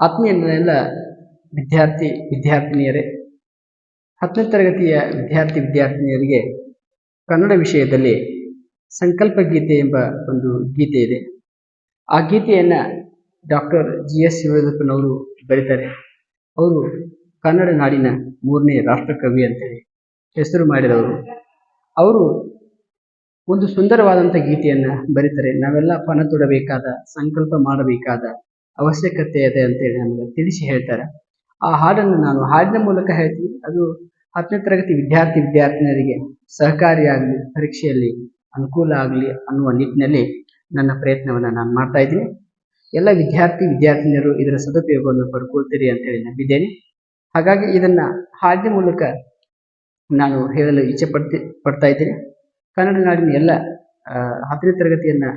ಆತ್ಮೀಯರೆಲ್ಲ ವಿದ್ಯಾರ್ಥಿನಿಯರೇ, 10ನೇ ತರಗತಿಯ ವಿದ್ಯಾರ್ಥಿನಿಯರಿಗೆ ಕನ್ನಡ ವಿಷಯದಲ್ಲಿ ಸಂಕಲ್ಪ ಗೀತೆ ಎಂಬ ಒಂದು ಗೀತೆ ಇದೆ. ಆ ಗೀತೆಯನ್ನು ಡಾಕ್ಟರ್ GS ಶಿವರುದ್ರಪ್ಪನವರು ಬರೀತಾರೆ. ಅವರು ಕನ್ನಡ ನಾಡಿನ 3ನೇ ರಾಷ್ಟ್ರಕವಿ ಅಂತೇಳಿ ಹೆಸರು ಮಾಡಿದವರು. ಅವರು ಒಂದು ಸುಂದರವಾದಂಥ ಗೀತೆಯನ್ನು ಬರೀತಾರೆ. ನಾವೆಲ್ಲ ಪಣ ತೊಡಬೇಕಾದ, ಸಂಕಲ್ಪ ಮಾಡಬೇಕಾದ ಅವಶ್ಯಕತೆ ಇದೆ ಅಂತೇಳಿ ನಮಗೆ ತಿಳಿಸಿ ಹೇಳ್ತಾರೆ. ಆ ಹಾಡನ್ನು ನಾನು ಹಾಡಿನ ಮೂಲಕ ಹೇಳ್ತೀನಿ. ಅದು 10ನೇ ತರಗತಿ ವಿದ್ಯಾರ್ಥಿನಿಯರಿಗೆ ಸಹಕಾರಿಯಾಗಲಿ, ಪರೀಕ್ಷೆಯಲ್ಲಿ ಅನುಕೂಲ ಆಗಲಿ ಅನ್ನುವ ನಿಟ್ಟಿನಲ್ಲಿ ನನ್ನ ಪ್ರಯತ್ನವನ್ನು ನಾನು ಮಾಡ್ತಾ ಇದ್ದೀನಿ. ಎಲ್ಲ ವಿದ್ಯಾರ್ಥಿನಿಯರು ಇದರ ಸದುಪಯೋಗವನ್ನು ಪಡ್ಕೊಳ್ತೀರಿ ಅಂತೇಳಿ ನಂಬಿದ್ದೇನೆ. ಹಾಗಾಗಿ ಇದನ್ನು ಹಾಡಿನ ಮೂಲಕ ನಾನು ಹೇಳಲು ಇಚ್ಛೆ ಪಡ್ತಾ ಇದ್ದೀನಿ. ಕನ್ನಡ ನಾಡಿನ ಎಲ್ಲ 10ನೇ ತರಗತಿಯನ್ನು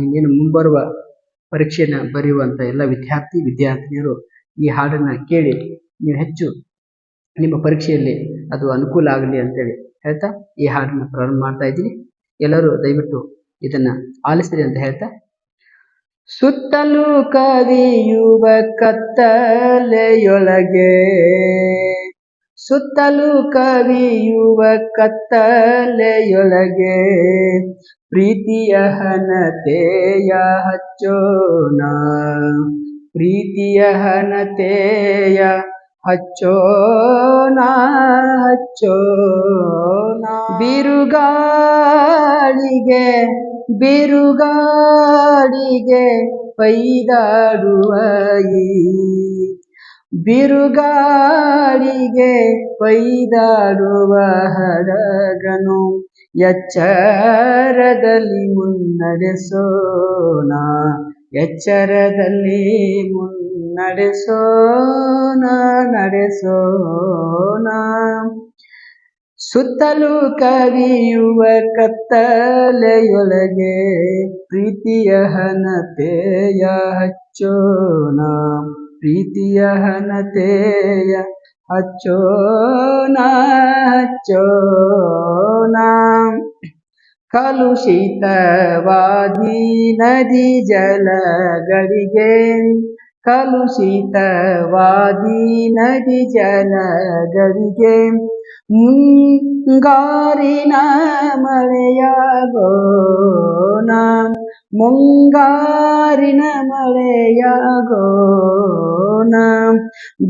ಇನ್ನೇನು ಮುಂಬರುವ ಪರೀಕ್ಷೆಯನ್ನು ಬರೆಯುವಂಥ ಎಲ್ಲ ವಿದ್ಯಾರ್ಥಿನಿಯರು ಈ ಹಾಡನ್ನು ಕೇಳಿ ನೀವು ಹೆಚ್ಚು ನಿಮ್ಮ ಪರೀಕ್ಷೆಯಲ್ಲಿ ಅದು ಅನುಕೂಲ ಆಗಲಿ ಅಂತೇಳಿ ಹೇಳ್ತಾ ಈ ಹಾಡನ್ನು ಪ್ರಾರಂಭ ಮಾಡ್ತಾ ಇದ್ದೀನಿ. ಎಲ್ಲರೂ ದಯವಿಟ್ಟು ಇದನ್ನು ಆಲಿಸಿರಿ ಅಂತ ಹೇಳ್ತಾ, ಸುತ್ತಲೂ ಕವಿಯುವ ಕತ್ತಲೆಯೊಳಗೆ, ಸುತ್ತಲೂ ಕವಿಯುವ ಕತ್ತಲೆಯೊಳಗೆ ಪ್ರೀತಿಯ ಹಣತೆಯ ಹಚ್ಚೋಣ, ಪ್ರೀತಿಯ ಹಣತೆಯ ಹಚ್ಚೋಣ, ಹಚ್ಚೋಣ. ಬಿರುಗಾಳಿಗೆ ಪೈದಾಡುವ ಬಿರುಗಾಳಿಗೆ ಪೈದಾಡುವ ಹಡಗನು ಎಚ್ಚರದಲ್ಲಿ ಮುನ್ನಡೆಸೋಣ, ಎಚ್ಚರದಲ್ಲಿ ಮುನ್ನಡೆಸೋಣ, ನಡೆಸೋಣ. ಸುತ್ತಲೂ ಕವಿಯುವ ಕತ್ತಲೆಯೊಳಗೆ ಪ್ರೀತಿಯ ಹಣತೆಯ ಹಚ್ಚೋಣ, ಪ್ರೀತಿಯ ಹಣತೆಯ ಹಚ್ಚೋಣ, ಹಚ್ಚೋಣ. ಕಲುಷಿತವಾದಿ ನದಿ ಜಲಗಳಿಗೆ, ಕಲುಷಿತವಾದಿ ನದಿ ಜಲಗಳಿಗೆ ಮುಂಗಾರಿನ ಮಳೆಯಾಗೋಣ, ಮುಂಗಾರಿನ ಮಳೆಯಾಗೋಣ.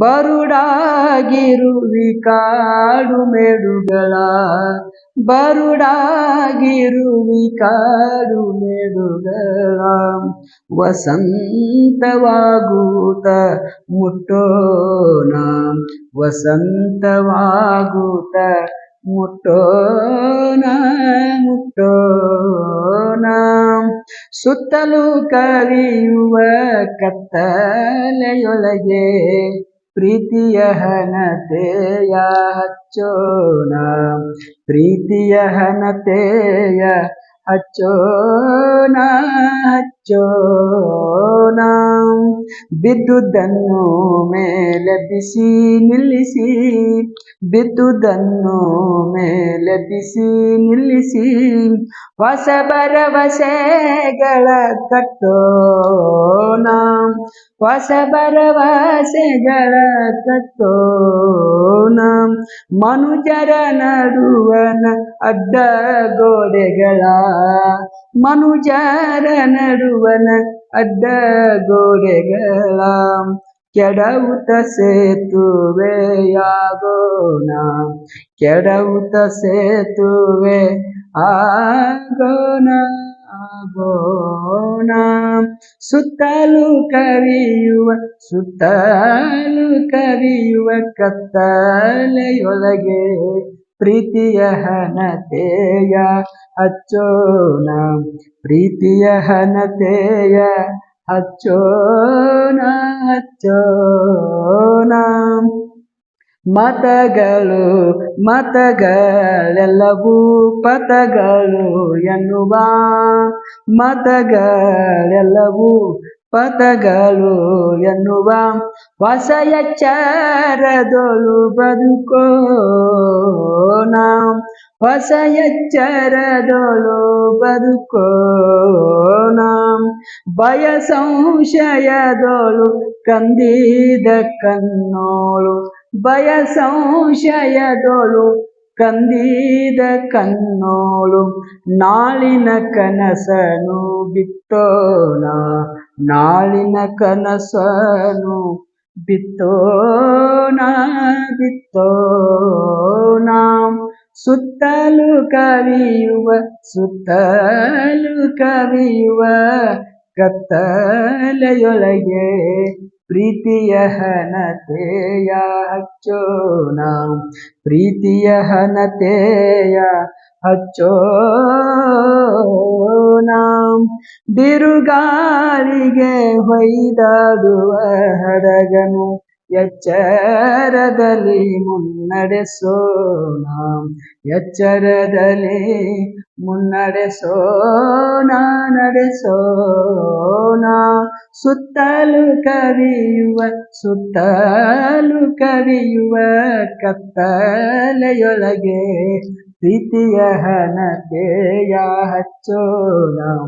ಬರುಡಾಗಿರುವಿ ಕಾಡು ಮೇಡುಗಳ, ಬರುಡಾಗಿರುವಿ ಕಾಡು ಮೇಡುಗಳ ವಸಂತವಾಗೂತ ಮುಟ್ಟೋಣ, ವಸಂತವಾಗೂತ ಮುಟ್ಟೋಣ, ಮುಟ್ಟೋಣ. ಸುತ್ತಲೂ ಕವಿಯುವ ಕತ್ತಲೆಯೊಳಗೆ ಪ್ರೀತಿಯ ಹಣತೆಯ ಹಚ್ಚೋಣ, ಪ್ರೀತಿಯ ಹಣತೆಯ ಹಚ್ಚೋಣ, ಹಚ್ಚೋಣ. ಬಿದ್ದುದನ್ನು ಮೇಲೆಬ್ಬಿಸಿ ನಿಲ್ಲಿಸಿ, ಬಿದ್ದುದನ್ನು ಮೇಲೆಬ್ಬಿಸಿ ನಿಲ್ಲಿಸಿ ಹೊಸ ಭರವಸೆಗಳ ಕಟ್ಟೋಣ, ಹೊಸ ಭರವಸೆಗಳ ಕಟ್ಟೋಣ. ಮನುಜರ ನಡುವನ ಅಡ್ಡಗೋಡೆಗಳ, ಮನುಜರ ನಡುವನ ಅಡ್ಡಗೋಡೆಗಳ ಕೆಡವುತ ಸೇತುವೆಯಾಗೋಣ, ಕೆಡವುತ ಸೇತುವೆ ಆಗೋಣ, ಆಗೋಣ. ಸುತ್ತಲೂ ಕವಿಯುವ, ಸುತ್ತಲೂ ಕವಿಯುವ ಕತ್ತಲೆಯೊಳಗೆ ಪ್ರೀತಿಯ ಹಣತೆಯ ಹಚ್ಚೋಣ, ಪ್ರೀತಿಯ ಹಣತೆಯ ಹಚ್ಚೋಣ, ಹಚ್ಚೋಣ. ಮತಗಳೆಲ್ಲವೂ ಪಥಗಳು ಎನ್ನುವ, ಮತಗಳೆಲ್ಲವೂ ಪಥಗಳು ಎನ್ನುವ ಹೊಸ ಎಚ್ಚರದೊಳು ಬದುಕೋಣ, ಹೊಸ ಎಚ್ಚರದೊಳು ಬದುಕೋಣ. ಭಯ ಸಂಶಯದೊಳು ಕಂದಿದ ಕಣ್ಣೋಳು ಭಯ ಸಂಶಯದೋಳು ಕಂದಿದ ಕಣ್ಣೋಳು ನಾಳಿನ ಕನಸನು ಬಿತ್ತೋಣ ನಾಳಿನ ಕನಸನು ಬಿತ್ತೋಣ ಬಿತ್ತೋಣ ಸುತ್ತಲೂ ಕವಿಯುವ ಕತ್ತಲೆಯೊಳಗೆ ಪ್ರೀತಿಯ ಹಣತೆಯ ಹಚ್ಚೋಣ ಪ್ರೀತಿಯ ಹಣತೆಯ ಹಚ್ಚೋಣ ಬಿರುಗಾಳಿಗೆ ಹೊಯ್ದಾಡುವ ಹಡಗನು ಎಚ್ಚರದಲ್ಲಿ ಮುನ್ನಡೆಸೋಣ ಎಚ್ಚರದಲ್ಲಿ ಮುನ್ನಡೆಸೋಣ ನಡೆಸೋಣ ಸುತ್ತಲೂ ಕವಿಯುವ ಕತ್ತಲೆಯೊಳಗೆ ಪ್ರೀತಿಯ ಹಣತೆಯ ಹಚ್ಚೋಣ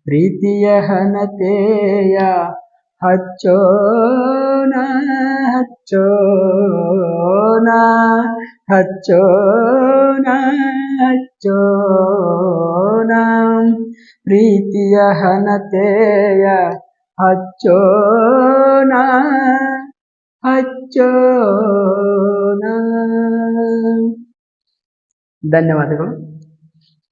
ಪ್ರೀತಿಯ ಹಣತೆಯ ಹಚ್ಚೋಣ ಹಚ್ಚೋಣ ಹಚ್ಚೋಣ ಹಚ್ಚೋಣ ಪ್ರೀತಿಯ ಹಣತೆಯ ಹಚ್ಚೋಣ ಹಚ್ಚೋಣ. ಧನ್ಯವಾದಗಳು.